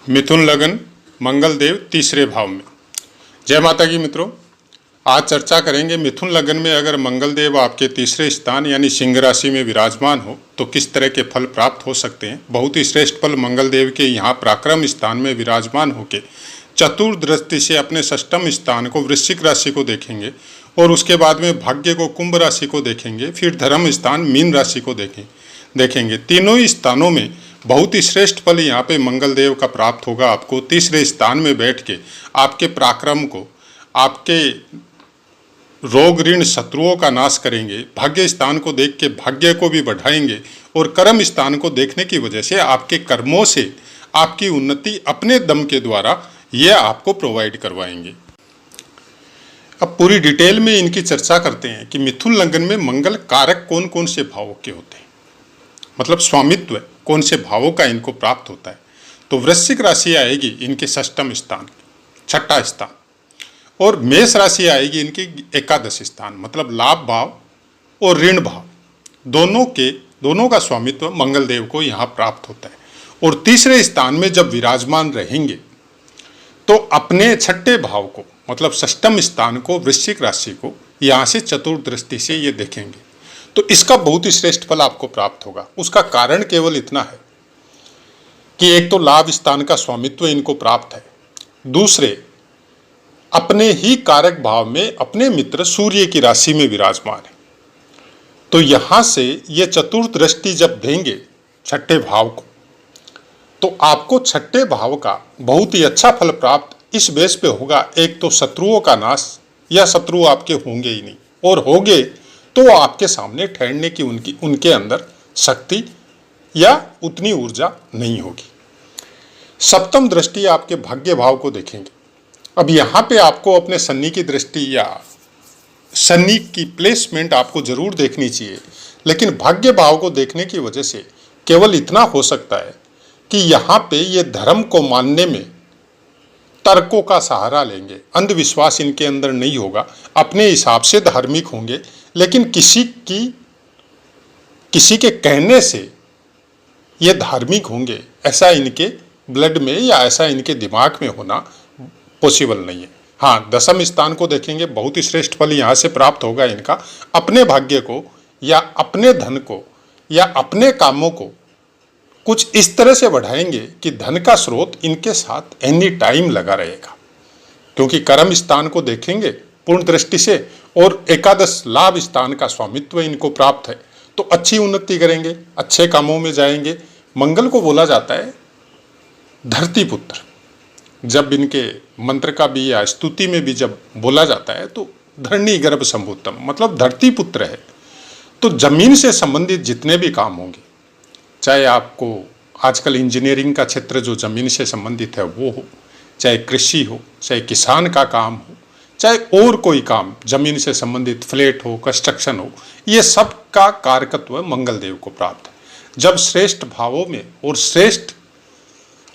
मिथुन लगन मंगल देव तीसरे भाव में। जय माता की मित्रों, आज चर्चा करेंगे मिथुन लगन में अगर मंगल देव आपके तीसरे स्थान यानी सिंह राशि में विराजमान हो तो किस तरह के फल प्राप्त हो सकते हैं। बहुत ही श्रेष्ठ फल मंगल देव के यहाँ पराक्रम स्थान में विराजमान होकर चतुर्थ दृष्टि से अपने षष्ठम स्थान को वृश्चिक राशि को देखेंगे और उसके बाद में भाग्य को कुंभ राशि को देखेंगे, फिर धर्म स्थान मीन राशि को देखेंगे। तीनों ही स्थानों में बहुत ही श्रेष्ठ फल यहाँ पे मंगल देव का प्राप्त होगा। आपको तीसरे स्थान में बैठ के आपके पराक्रम को, आपके रोग ऋण शत्रुओं का नाश करेंगे। भाग्य स्थान को देख के भाग्य को भी बढ़ाएंगे और कर्म स्थान को देखने की वजह से आपके कर्मों से आपकी उन्नति अपने दम के द्वारा ये आपको प्रोवाइड करवाएंगे। अब पूरी डिटेल में इनकी चर्चा करते हैं कि मिथुन लगन में मंगल कारक कौन कौन से भावों के होते हैं, मतलब स्वामित्व कौन से भावों का इनको प्राप्त होता है। तो वृश्चिक राशि आएगी इनके षष्ठम स्थान, छठा स्थान, और मेष राशि आएगी इनकी एकादश स्थान, मतलब लाभ भाव और ऋण भाव दोनों का स्वामित्व मंगल देव को यहाँ प्राप्त होता है। और तीसरे स्थान में जब विराजमान रहेंगे तो अपने छठे भाव को, मतलब षष्ठम स्थान को, वृश्चिक राशि को यहाँ से चतुर्थ दृष्टि से ये देखेंगे। तो इसका बहुत ही श्रेष्ठ फल आपको प्राप्त होगा। उसका कारण केवल इतना है कि एक तो लाभ स्थान का स्वामित्व इनको प्राप्त है, दूसरे अपने ही कारक भाव में अपने मित्र सूर्य की राशि में विराजमान है। तो यहां से ये चतुर्थ दृष्टि जब देंगे छठे भाव को तो आपको छठे भाव का बहुत ही अच्छा फल प्राप्त इस बेस पे होगा। एक तो शत्रुओं का नाश, या शत्रु आपके होंगे ही नहीं, और होंगे तो आपके सामने ठहरने की उनके अंदर शक्ति या उतनी ऊर्जा नहीं होगी। सप्तम दृष्टि आपके भाग्य भाव को देखेंगे। अब यहाँ पे आपको अपने शनि की दृष्टि या शनि की प्लेसमेंट आपको जरूर देखनी चाहिए, लेकिन भाग्य भाव को देखने की वजह से केवल इतना हो सकता है कि यहाँ पे ये धर्म को मानने में तर्कों का सहारा लेंगे। अंधविश्वास इनके अंदर नहीं होगा, अपने हिसाब से धार्मिक होंगे, लेकिन किसी के कहने से ये धार्मिक होंगे ऐसा इनके ब्लड में या ऐसा इनके दिमाग में होना पॉसिबल नहीं है। हाँ, दसम स्थान को देखेंगे, बहुत ही श्रेष्ठ फल यहाँ से प्राप्त होगा इनका। अपने भाग्य को या अपने धन को या अपने कामों को कुछ इस तरह से बढ़ाएंगे कि धन का स्रोत इनके साथ एनी टाइम लगा रहेगा, क्योंकि कर्म स्थान को देखेंगे पूर्ण दृष्टि से और एकादश लाभ स्थान का स्वामित्व इनको प्राप्त है। तो अच्छी उन्नति करेंगे, अच्छे कामों में जाएंगे। मंगल को बोला जाता है धरती पुत्र। जब इनके मंत्र का भी या स्तुति में भी जब बोला जाता है तो धरणी गर्भ संभूतम, मतलब धरती पुत्र है। तो जमीन से संबंधित जितने भी काम होंगे, चाहे आपको आजकल इंजीनियरिंग का क्षेत्र जो जमीन से संबंधित है वो हो, चाहे कृषि हो, चाहे किसान का काम हो, चाहे और कोई काम जमीन से संबंधित, फ्लैट हो, कंस्ट्रक्शन हो, ये सब का कारकत्व मंगल देव को प्राप्त है। जब श्रेष्ठ भावों में और श्रेष्ठ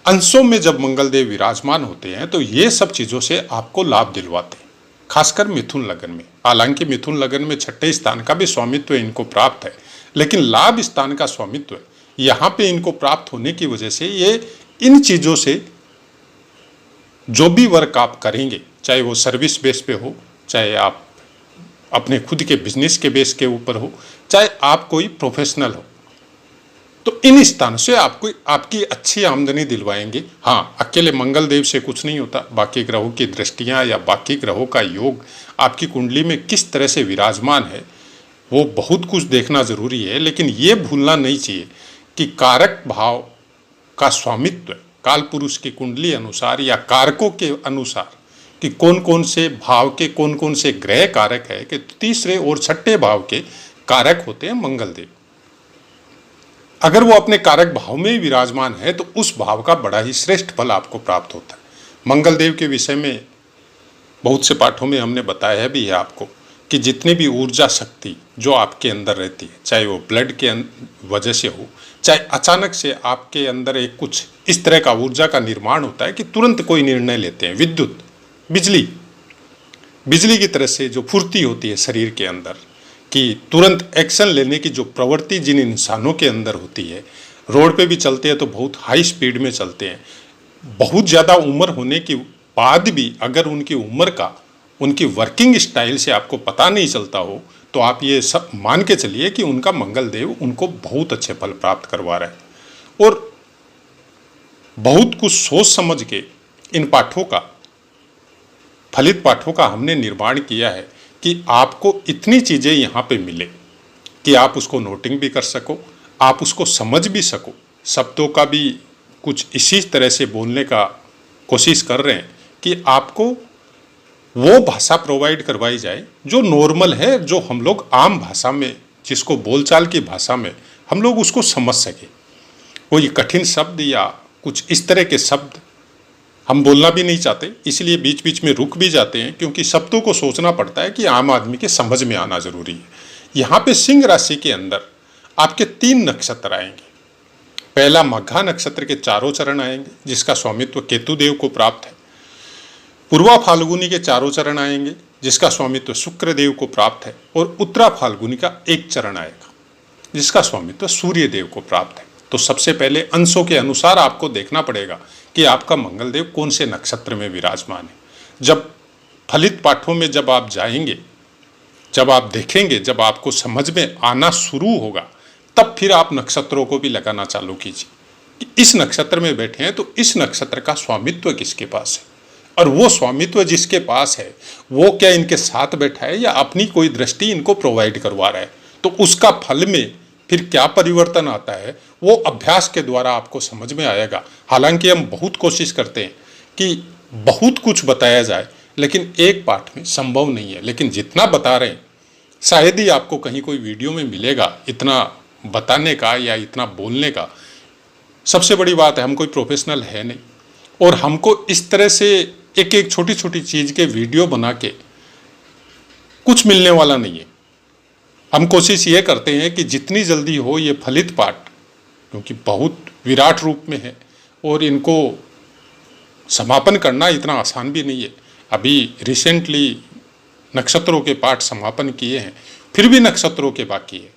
अंशों में जब मंगल देव विराजमान होते हैं तो ये सब चीज़ों से आपको लाभ दिलवाते हैं, खासकर मिथुन लगन में। हालांकि मिथुन लगन में छठे स्थान का भी स्वामित्व इनको प्राप्त है, लेकिन लाभ स्थान का स्वामित्व यहाँ पे इनको प्राप्त होने की वजह से ये इन चीज़ों से जो भी वर्क आप करेंगे, चाहे वो सर्विस बेस पे हो, चाहे आप अपने खुद के बिजनेस के बेस के ऊपर हो, चाहे आप कोई प्रोफेशनल हो, तो इन स्थानों से आपको आपकी अच्छी आमदनी दिलवाएंगे। हाँ, अकेले मंगल देव से कुछ नहीं होता, बाकी ग्रहों की दृष्टियाँ या बाकी ग्रहों का योग आपकी कुंडली में किस तरह से विराजमान है वो बहुत कुछ देखना जरूरी है। लेकिन ये भूलना नहीं चाहिए कि कारक भाव का स्वामित्व काल पुरुष की कुंडली अनुसार या कारकों के अनुसार कि कौन कौन से भाव के कौन कौन से ग्रह कारक है, कि तीसरे और छठे भाव के कारक होते हैं मंगल देव। अगर वो अपने कारक भाव में ही विराजमान है तो उस भाव का बड़ा ही श्रेष्ठ फल आपको प्राप्त होता है। मंगल देव के विषय में बहुत से पाठों में हमने बताया भी है आपको कि जितनी भी ऊर्जा शक्ति जो आपके अंदर रहती है, चाहे वो ब्लड के वजह से हो, चाहे अचानक से आपके अंदर एक कुछ इस तरह का ऊर्जा का निर्माण होता है कि तुरंत कोई निर्णय लेते हैं। विद्युत, बिजली की तरह से जो फुर्ती होती है शरीर के अंदर कि तुरंत एक्शन लेने की जो प्रवृत्ति जिन इंसानों के अंदर होती है, रोड पे भी चलते हैं तो बहुत हाई स्पीड में चलते हैं, बहुत ज़्यादा उम्र होने के बाद भी अगर उनकी उम्र का उनकी वर्किंग स्टाइल से आपको पता नहीं चलता हो तो आप ये सब मान के चलिए कि उनका मंगल देव उनको बहुत अच्छे फल प्राप्त करवा रहा है। और बहुत कुछ सोच समझ के इन पाठों का, फलित पाठों का हमने निर्माण किया है कि आपको इतनी चीज़ें यहाँ पे मिले कि आप उसको नोटिंग भी कर सको, आप उसको समझ भी सको। शब्दों का भी कुछ इसी तरह से बोलने का कोशिश कर रहे हैं कि आपको वो भाषा प्रोवाइड करवाई जाए जो नॉर्मल है, जो हम लोग आम भाषा में, जिसको बोलचाल की भाषा में हम लोग उसको समझ सके। कोई कठिन शब्द या कुछ इस तरह के शब्द हम बोलना भी नहीं चाहते, इसलिए बीच बीच में रुक भी जाते हैं, क्योंकि शब्दों को सोचना पड़ता है कि आम आदमी के समझ में आना जरूरी है। यहाँ पे सिंह राशि के अंदर आपके 3 नक्षत्र आएंगे। पहला मघा नक्षत्र के चारों चरण आएंगे जिसका स्वामित्व केतु देव को प्राप्त है। पूर्वा फाल्गुनी के चारों चरण आएंगे जिसका स्वामित्व शुक्र देव को प्राप्त है। और उत्तरा फाल्गुनी का एक चरण आएगा जिसका स्वामित्व सूर्य देव को प्राप्त है। तो सबसे पहले अंशों के अनुसार आपको देखना पड़ेगा कि आपका मंगल देव कौन से नक्षत्र में विराजमान है। जब फलित पाठों में जब आप जाएंगे, जब आप देखेंगे, जब आपको समझ में आना शुरू होगा, तब फिर आप नक्षत्रों को भी लगाना चालू कीजिए कि इस नक्षत्र में बैठे हैं तो इस नक्षत्र का स्वामित्व किसके पास है, और वो स्वामित्व जिसके पास है वो क्या इनके साथ बैठा है या अपनी कोई दृष्टि इनको प्रोवाइड करवा रहा है। तो उसका फल में फिर क्या परिवर्तन आता है वो अभ्यास के द्वारा आपको समझ में आएगा। हालांकि हम बहुत कोशिश करते हैं कि बहुत कुछ बताया जाए, लेकिन एक पाठ में संभव नहीं है। लेकिन जितना बता रहे हैं शायद ही आपको कहीं कोई वीडियो में मिलेगा इतना बताने का या इतना बोलने का। सबसे बड़ी बात है हम कोई प्रोफेशनल है नहीं, और हमको इस तरह से एक एक छोटी छोटी चीज़ के वीडियो बना के कुछ मिलने वाला नहीं है। हम कोशिश ये करते हैं कि जितनी जल्दी हो ये फलित पाठ, क्योंकि बहुत विराट रूप में है और इनको समापन करना इतना आसान भी नहीं है। अभी रिसेंटली नक्षत्रों के पाठ समापन किए हैं, फिर भी नक्षत्रों के बाकी है।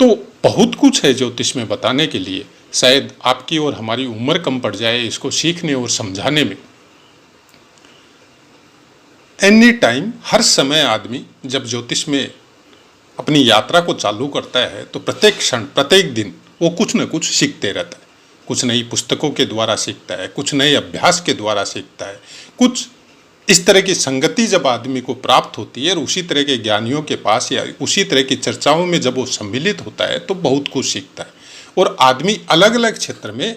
तो बहुत कुछ है ज्योतिष में बताने के लिए। शायद आपकी और हमारी उम्र कम पड़ जाए इसको सीखने और समझाने में। एनी टाइम, हर समय आदमी जब ज्योतिष में अपनी यात्रा को चालू करता है तो प्रत्येक क्षण, प्रत्येक दिन वो कुछ न कुछ सीखते रहता है। कुछ नई पुस्तकों के द्वारा सीखता है, कुछ नए अभ्यास के द्वारा सीखता है, कुछ इस तरह की संगति जब आदमी को प्राप्त होती है और उसी तरह के ज्ञानियों के पास या उसी तरह की चर्चाओं में जब वो सम्मिलित होता है तो बहुत कुछ सीखता है। और आदमी अलग अलग क्षेत्र में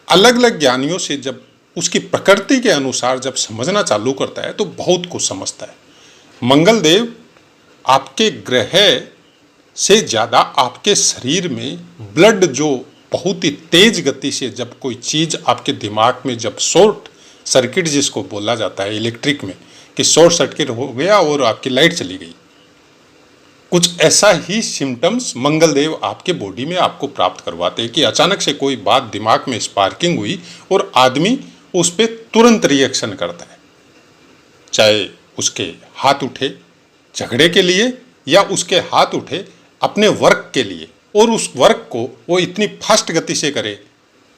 अलग अलग ज्ञानियों से जब उसकी प्रकृति के अनुसार जब समझना चालू करता है तो बहुत कुछ समझता है। मंगल देव आपके ग्रह से ज़्यादा आपके शरीर में ब्लड जो बहुत ही तेज गति से जब कोई चीज़ आपके दिमाग में जब शॉर्ट सर्किट जिसको बोला जाता है इलेक्ट्रिक में, कि शॉर्ट सर्किट हो गया और आपकी लाइट चली गई, कुछ ऐसा ही सिम्टम्स मंगल देव आपके बॉडी में आपको प्राप्त करवाते हैं कि अचानक से कोई बात दिमाग में स्पार्किंग हुई और आदमी उस पर तुरंत रिएक्शन करता है। चाहे उसके हाथ उठे झगड़े के लिए या उसके हाथ उठे अपने वर्क के लिए, और उस वर्क को वो इतनी फास्ट गति से करे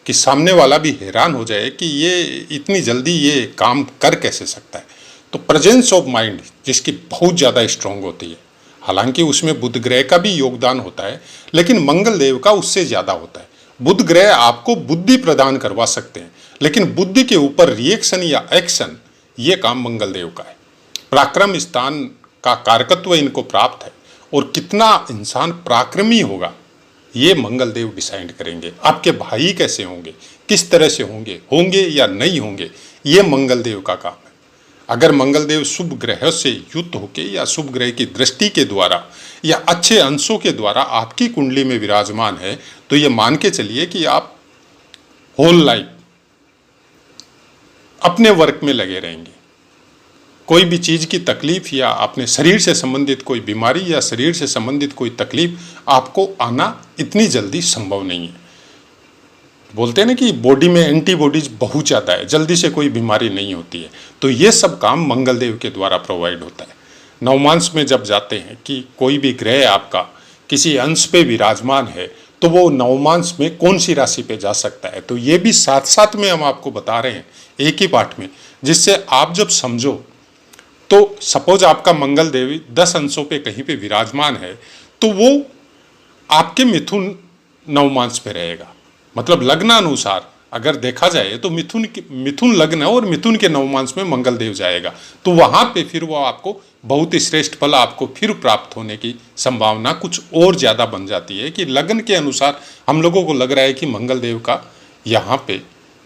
कि सामने वाला भी हैरान हो जाए कि ये इतनी जल्दी ये काम कर कैसे सकता है। तो प्रेजेंस ऑफ माइंड जिसकी बहुत ज़्यादा स्ट्रांग होती है, हालांकि उसमें बुध ग्रह का भी योगदान होता है लेकिन मंगल देव का उससे ज़्यादा होता है। बुध ग्रह आपको बुद्धि प्रदान करवा सकते हैं, लेकिन बुद्धि के ऊपर रिएक्शन या एक्शन ये काम मंगल देव का है। पराक्रम स्थान का कारकत्व इनको प्राप्त है, और कितना इंसान पराक्रमी होगा ये मंगल देव डिसाइड करेंगे। आपके भाई कैसे होंगे, किस तरह से होंगे या नहीं होंगे, ये मंगल देव का काम है। अगर मंगल देव शुभ ग्रह से युक्त होके या शुभ ग्रह की दृष्टि के द्वारा या अच्छे अंशों के द्वारा आपकी कुंडली में विराजमान है तो ये मान के चलिए कि आप होल लाइफ अपने वर्क में लगे रहेंगे। कोई भी चीज़ की तकलीफ या अपने शरीर से संबंधित कोई बीमारी या शरीर से संबंधित कोई तकलीफ आपको आना इतनी जल्दी संभव नहीं है। बोलते हैं ना कि बॉडी में एंटीबॉडीज बहुत ज़्यादा है, जल्दी से कोई बीमारी नहीं होती है। तो ये सब काम मंगल देव के द्वारा प्रोवाइड होता है। नवमांश में जब जाते हैं कि कोई भी ग्रह आपका किसी अंश पे विराजमान है तो वो नवमांश में कौन सी राशि पे जा सकता है। तो ये भी साथ साथ में हम आपको बता रहे हैं एक ही पाठ में, जिससे आप जब समझो तो सपोज आपका मंगल देवी 10 अंशों पे कहीं पे विराजमान है, तो वो आपके मिथुन नवमांश पे रहेगा। मतलब लग्नानुसार अगर देखा जाए तो मिथुन लग्न और मिथुन के नवमांश में मंगल देव जाएगा, तो वहां पे फिर वो आपको बहुत ही श्रेष्ठ फल आपको फिर प्राप्त होने की संभावना कुछ और ज्यादा बन जाती है कि लग्न के अनुसार हम लोगों को लग रहा है कि मंगल देव का यहाँ पे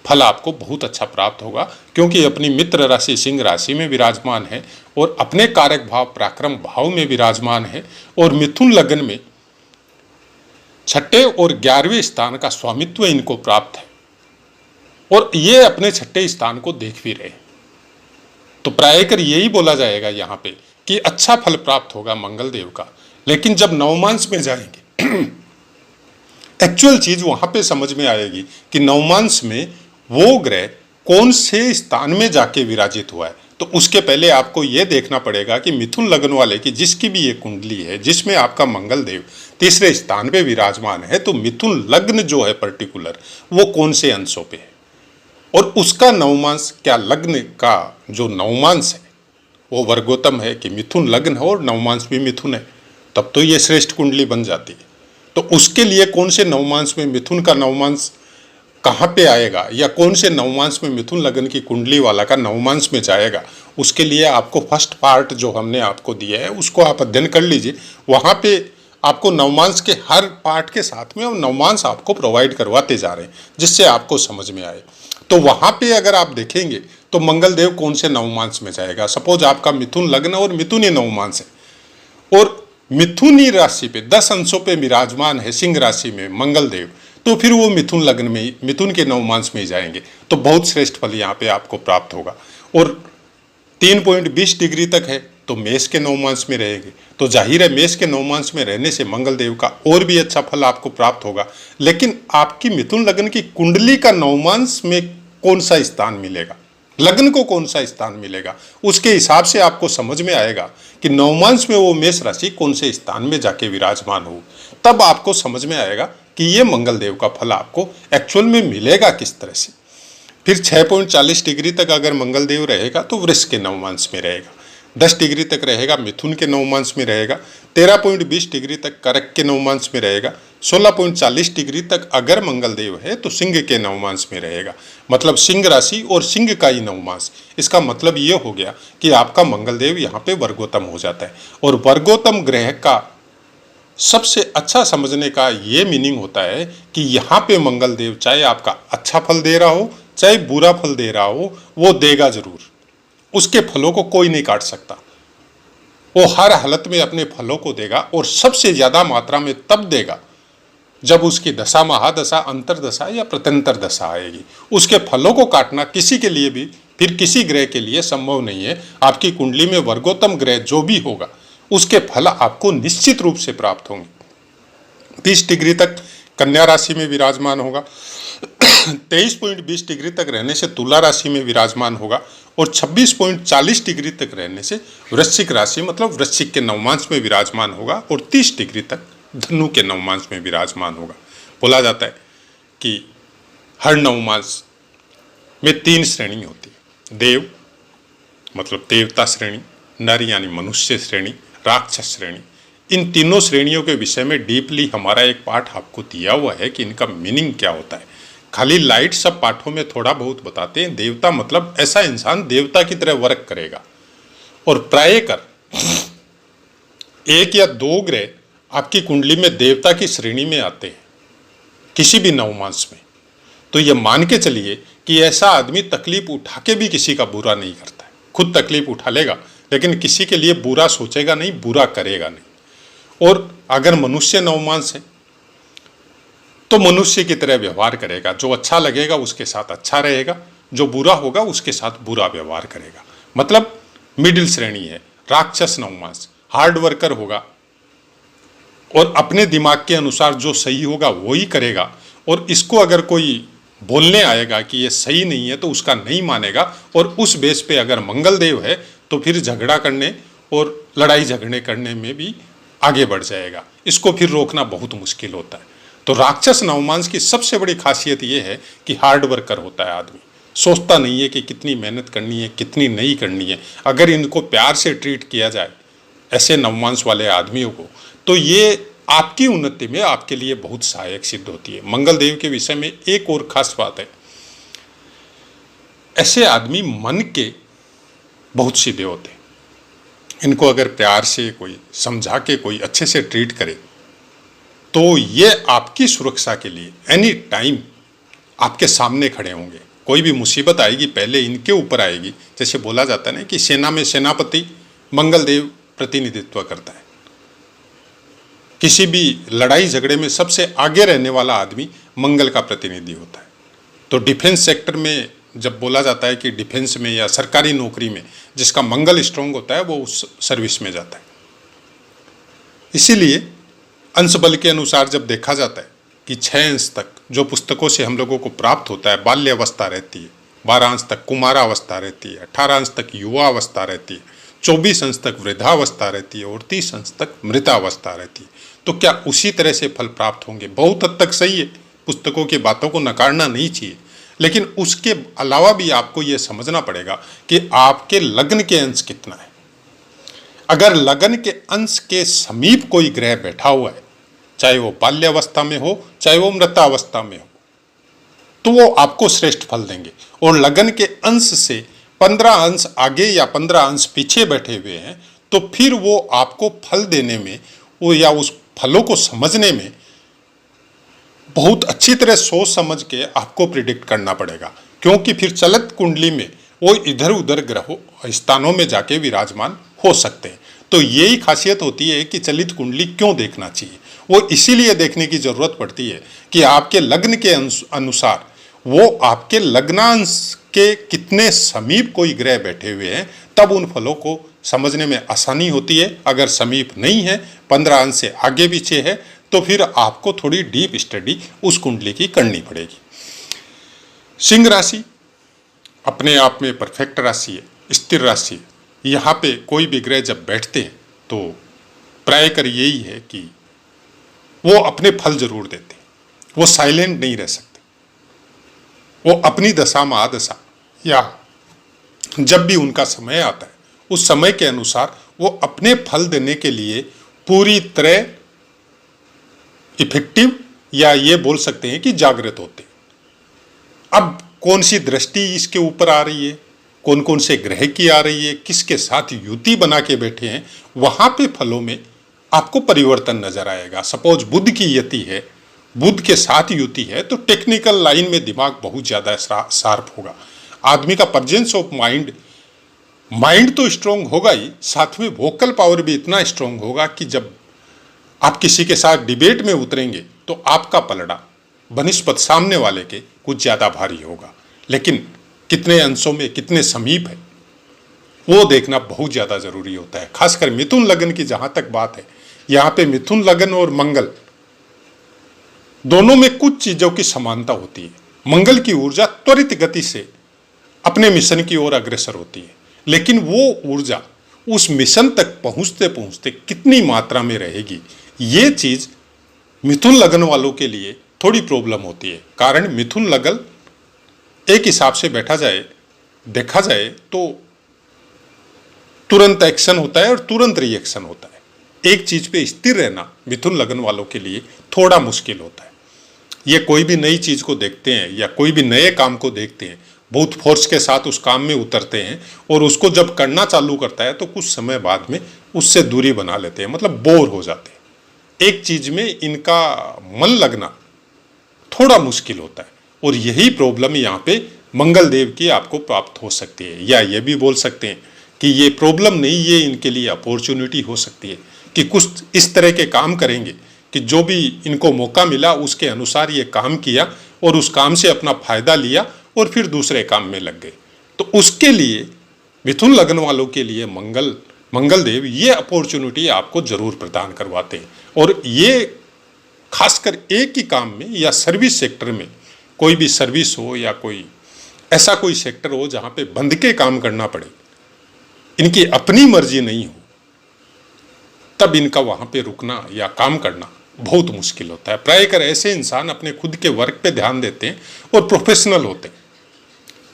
फल आपको बहुत अच्छा प्राप्त होगा, क्योंकि अपनी मित्र राशि सिंह राशि में विराजमान है और अपने कारक भाव पराक्रम भाव में विराजमान है और मिथुन लग्न में छठे और 11वें स्थान का स्वामित्व इनको प्राप्त है और ये अपने छठे स्थान को देख भी रहे। तो प्रायकर यही बोला जाएगा यहाँ पे कि अच्छा फल प्राप्त होगा मंगल देव का। लेकिन जब नवमांश में जाएंगे एक्चुअल चीज वहां पे समझ में आएगी कि नवमांश में वो ग्रह कौन से स्थान में जाके विराजित हुआ है। तो उसके पहले आपको यह देखना पड़ेगा कि मिथुन लग्न वाले की जिसकी भी ये कुंडली है जिसमें आपका मंगल देव तीसरे स्थान पे विराजमान है, तो मिथुन लग्न जो है पर्टिकुलर वो कौन से अंशों पे है और उसका नवमांश क्या लग्न का जो नवमांश है वो वर्गोत्तम है कि मिथुन लग्न है और नवमांश भी मिथुन है, तब तो ये श्रेष्ठ कुंडली बन जाती है। तो उसके लिए कौन से नवमांश में मिथुन का नवमांश कहाँ पे आएगा या कौन से नवमांश में मिथुन लग्न की कुंडली वाला का नवमांश में जाएगा, उसके लिए आपको फर्स्ट पार्ट जो हमने आपको दिया है उसको आप अध्ययन कर लीजिए। वहाँ पे आपको नवमांश के हर पार्ट के साथ में और नवमांश आपको प्रोवाइड करवाते जा रहे हैं जिससे आपको समझ में आए। तो वहाँ पे अगर आप देखेंगे तो मंगल देव कौन से नवमांश में जाएगा। सपोज आपका मिथुन लग्न और मिथुन ही नवमांश है और मिथुन ही राशि पे 10 अंशों पे विराजमान है सिंह राशि में मंगल देव, तो फिर वो मिथुन लग्न में मिथुन के नवमांश में ही जाएंगे, तो बहुत श्रेष्ठ फल यहाँ पे आपको प्राप्त होगा। और 3.20 डिग्री तक है तो मेष के नवमांश में रहेंगे, तो जाहिर है मेष के नवमांश में रहने से मंगल देव का और भी अच्छा फल आपको प्राप्त होगा। लेकिन आपकी मिथुन लग्न की कुंडली का नवमांश में कौन सा स्थान मिलेगा, लग्न को कौन सा स्थान मिलेगा, उसके हिसाब से आपको समझ में आएगा कि नवमांश में वो मेष राशि कौन से स्थान में जाके विराजमान हो। तब आपको समझ में आएगा कि ये मंगल देव का फल आपको एक्चुअल में मिलेगा किस तरह से। फिर 6.40 डिग्री तक अगर मंगल देव रहेगा तो वृष के नवमांश में रहेगा, 10 डिग्री तक रहेगा मिथुन के नवमांश में रहेगा, 13.20 डिग्री तक कर्क के नवमांश में रहेगा, 16.40 डिग्री तक अगर मंगल देव है तो सिंह के नवमांश में रहेगा। मतलब सिंह राशि और सिंह का ही नवमांश। इसका मतलब ये हो गया कि आपका मंगल देव यहाँ पे वर्गोत्तम हो जाता है। और वर्गोत्तम ग्रह का सबसे अच्छा समझने का ये मीनिंग होता है कि यहाँ पे मंगल देव चाहे आपका अच्छा फल दे रहा हो चाहे बुरा फल दे रहा हो, वो देगा जरूर। उसके फलों को कोई नहीं काट सकता, वो हर हालत में अपने फलों को देगा और सबसे ज्यादा मात्रा में तब देगा जब उसकी दशा महादशा अंतरदशा या प्रत्यंतर दशा आएगी। उसके फलों को काटना किसी के लिए भी फिर किसी ग्रह के लिए संभव नहीं है। आपकी कुंडली में वर्गोत्तम ग्रह जो भी होगा उसके फल आपको निश्चित रूप से प्राप्त होंगे। 30 डिग्री तक कन्या राशि में विराजमान होगा, 23.20 डिग्री तक रहने से तुला राशि में विराजमान होगा और 26.40 डिग्री तक रहने से वृश्चिक राशि मतलब वृश्चिक के नवमांश में विराजमान होगा और 30 डिग्री तक धनु के नवमांश में विराजमान होगा। बोला जाता है कि हर नवमांश में 3 श्रेणी होती है, देव मतलब देवता श्रेणी, नर यानी मनुष्य श्रेणी, राक्षस श्रेणी। इन तीनों श्रेणियों के विषय में डीपली हमारा एक पाठ आपको दिया हुआ है कि इनका मीनिंग क्या होता है। खाली लाइट सब पाठों में थोड़ा बहुत बताते हैं। देवता मतलब ऐसा इंसान देवता की तरह वर्क करेगा। और प्रायकर 1 या 2 ग्रह आपकी कुंडली में देवता की श्रेणी में आते हैं किसी भी नवमांश में, तो ये मान के चलिए कि ऐसा आदमी तकलीफ उठा के भी किसी का बुरा नहीं करता है। खुद तकलीफ उठा लेगा लेकिन किसी के लिए बुरा सोचेगा नहीं, बुरा करेगा नहीं। और अगर मनुष्य नवमांश है तो मनुष्य की तरह व्यवहार करेगा, जो अच्छा लगेगा उसके साथ अच्छा रहेगा, जो बुरा होगा उसके साथ बुरा व्यवहार करेगा। मतलब मिडिल श्रेणी है। राक्षस नवमांश हार्ड वर्कर होगा और अपने दिमाग के अनुसार जो सही होगा वो ही करेगा। और इसको अगर कोई बोलने आएगा कि ये सही नहीं है तो उसका नहीं मानेगा और उस बेस पे अगर मंगल देव है तो फिर झगड़ा करने और लड़ाई झगड़े करने में भी आगे बढ़ जाएगा। इसको फिर रोकना बहुत मुश्किल होता है। तो राक्षस नवमांश की सबसे बड़ी खासियत ये है कि हार्ड वर्कर होता है आदमी, सोचता नहीं है कि कितनी मेहनत करनी है, कितनी नहीं करनी है। अगर इनको प्यार से ट्रीट किया जाए ऐसे नवमांश वाले आदमियों को, तो ये आपकी उन्नति में आपके लिए बहुत सहायक सिद्ध होती है। मंगल देव के विषय में एक और खास बात है, ऐसे आदमी मन के बहुत सीधे होते हैं। इनको अगर प्यार से कोई समझा के कोई अच्छे से ट्रीट करे तो ये आपकी सुरक्षा के लिए एनी टाइम आपके सामने खड़े होंगे। कोई भी मुसीबत आएगी पहले इनके ऊपर आएगी। जैसे बोला जाता है ना कि सेना में सेनापति मंगल देव प्रतिनिधित्व करता है। किसी भी लड़ाई झगड़े में सबसे आगे रहने वाला आदमी मंगल का प्रतिनिधि होता है। तो डिफेंस सेक्टर में जब बोला जाता है कि डिफेंस में या सरकारी नौकरी में जिसका मंगल स्ट्रांग होता है वो उस सर्विस में जाता है। इसीलिए अंश बल के अनुसार जब देखा जाता है कि 6 अंश तक जो पुस्तकों से हम लोगों को प्राप्त होता है, बाल्य अवस्था रहती है, 12 अंश तक कुमारावस्था रहती है, 18 अंश तक युवा अवस्था रहती है, 24 अंश तक वृद्धावस्था रहती है और 30 अंश तक मृतावस्था रहती है। तो क्या उसी तरह से फल प्राप्त होंगे? बहुत हद तक सही है, पुस्तकों की बातों को नकारना नहीं चाहिए, लेकिन उसके अलावा भी आपको ये समझना पड़ेगा कि आपके लग्न के अंश कितना है। अगर लग्न के अंश के समीप कोई ग्रह बैठा हुआ है, चाहे वो बाल्यावस्था में हो चाहे वो मृतावस्था में हो, तो वो आपको श्रेष्ठ फल देंगे। और लग्न के अंश से 15 अंश आगे या 15 अंश पीछे बैठे हुए हैं तो फिर वो आपको फल देने में वो या उस फलों को समझने में बहुत अच्छी तरह सोच समझ के आपको प्रिडिक्ट करना पड़ेगा, क्योंकि फिर चलत कुंडली में वो इधर उधर ग्रहों स्थानों में जाके विराजमान हो सकते हैं। तो यही खासियत होती है कि चलित कुंडली क्यों देखना चाहिए। वो इसीलिए देखने की जरूरत पड़ती है कि आपके लग्न के अनुसार वो आपके लग्नांश के कितने समीप कोई ग्रह बैठे हुए हैं, तब उन फलों को समझने में आसानी होती है। अगर समीप नहीं है, 15 अंश से आगे पीछे है, तो फिर आपको थोड़ी डीप स्टडी उस कुंडली की करनी पड़ेगी। सिंह राशि अपने आप में परफेक्ट राशि है, स्थिर राशि है। यहाँ पे कोई भी ग्रह जब बैठते हैं तो प्राय कर यही है कि वो अपने फल जरूर देते हैं, वो साइलेंट नहीं रह सकते। वो अपनी दशा महादशा या जब भी उनका समय आता है उस समय के अनुसार वो अपने फल देने के लिए पूरी तरह इफेक्टिव या ये बोल सकते हैं कि जागृत होते हैं। अब कौन सी दृष्टि इसके ऊपर आ रही है, कौन कौन से ग्रह की आ रही है, किसके साथ युति बना के बैठे हैं, वहां पे फलों में आपको परिवर्तन नजर आएगा। सपोज बुध की युति है, बुध के साथ युति है, तो टेक्निकल लाइन में दिमाग बहुत ज्यादा शार्प होगा। आदमी का प्रेजेंस ऑफ माइंड तो स्ट्रांग होगा ही, साथ में वोकल पावर भी इतना स्ट्रांग होगा कि जब आप किसी के साथ डिबेट में उतरेंगे तो आपका पलड़ा बनिस्पत सामने वाले के कुछ ज्यादा भारी होगा। लेकिन कितने अंशों में कितने समीप है वो देखना बहुत ज्यादा जरूरी होता है। खासकर मिथुन लग्न की जहां तक बात है, यहाँ पे मिथुन लग्न और मंगल दोनों में कुछ चीजों की समानता होती है। मंगल की ऊर्जा त्वरित गति से अपने मिशन की ओर अग्रसर होती है, लेकिन वो ऊर्जा उस मिशन तक पहुंचते पहुंचते कितनी मात्रा में रहेगी, ये चीज मिथुन लग्न वालों के लिए थोड़ी प्रॉब्लम होती है। कारण मिथुन लग्न एक हिसाब से देखा जाए तो तुरंत एक्शन होता है और तुरंत रिएक्शन होता है। एक चीज पे स्थिर रहना मिथुन लग्न वालों के लिए थोड़ा मुश्किल होता है। ये कोई भी नई चीज को देखते हैं या कोई भी नए काम को देखते हैं, बहुत फोर्स के साथ उस काम में उतरते हैं और उसको जब करना चालू करता है तो कुछ समय बाद में उससे दूरी बना लेते हैं, मतलब बोर हो जाते हैं। एक चीज में इनका मन लगना थोड़ा मुश्किल होता है और यही प्रॉब्लम यहाँ पे मंगल देव की आपको प्राप्त हो सकती है। या ये भी बोल सकते हैं कि ये प्रॉब्लम नहीं, ये इनके लिए अपॉर्चुनिटी हो सकती है कि कुछ इस तरह के काम करेंगे कि जो भी इनको मौका मिला उसके अनुसार ये काम किया और उस काम से अपना फायदा लिया और फिर दूसरे काम में लग गए। तो उसके लिए मिथुन लग्न वालों के लिए मंगल देव ये अपॉर्चुनिटी आपको जरूर प्रदान करवाते हैं। और ये खासकर एक ही काम में या सर्विस सेक्टर में, कोई भी सर्विस हो या कोई ऐसा कोई सेक्टर हो जहां पे बंध के काम करना पड़े, इनकी अपनी मर्जी नहीं हो, तब इनका वहां पे रुकना या काम करना बहुत मुश्किल होता है। प्रायः ऐसे इंसान अपने खुद के वर्क पे ध्यान देते हैं और प्रोफेशनल होते हैं।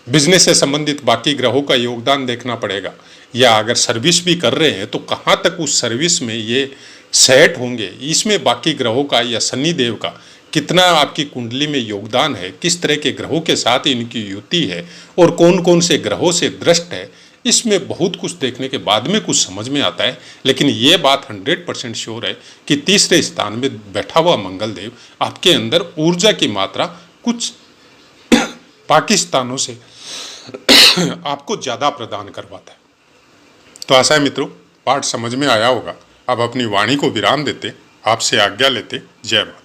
बिजनेस से संबंधित बाकी ग्रहों का योगदान देखना पड़ेगा, या अगर सर्विस भी कर रहे हैं तो कहाँ तक उस सर्विस में ये सेट होंगे, इसमें बाकी ग्रहों का या शनि देव का कितना आपकी कुंडली में योगदान है, किस तरह के ग्रहों के साथ इनकी युति है और कौन कौन से ग्रहों से दृष्ट है, इसमें बहुत कुछ देखने के बाद में कुछ समझ में आता है। लेकिन ये बात 100% श्योर है कि तीसरे स्थान में बैठा हुआ मंगल देव आपके अंदर ऊर्जा की मात्रा कुछ बाकी स्थानों से आपको ज़्यादा प्रदान करवाता है। तो आशा है मित्रों पाठ समझ में आया होगा। अब अपनी वाणी को विराम देते, आपसे आज्ञा लेते। जय माता।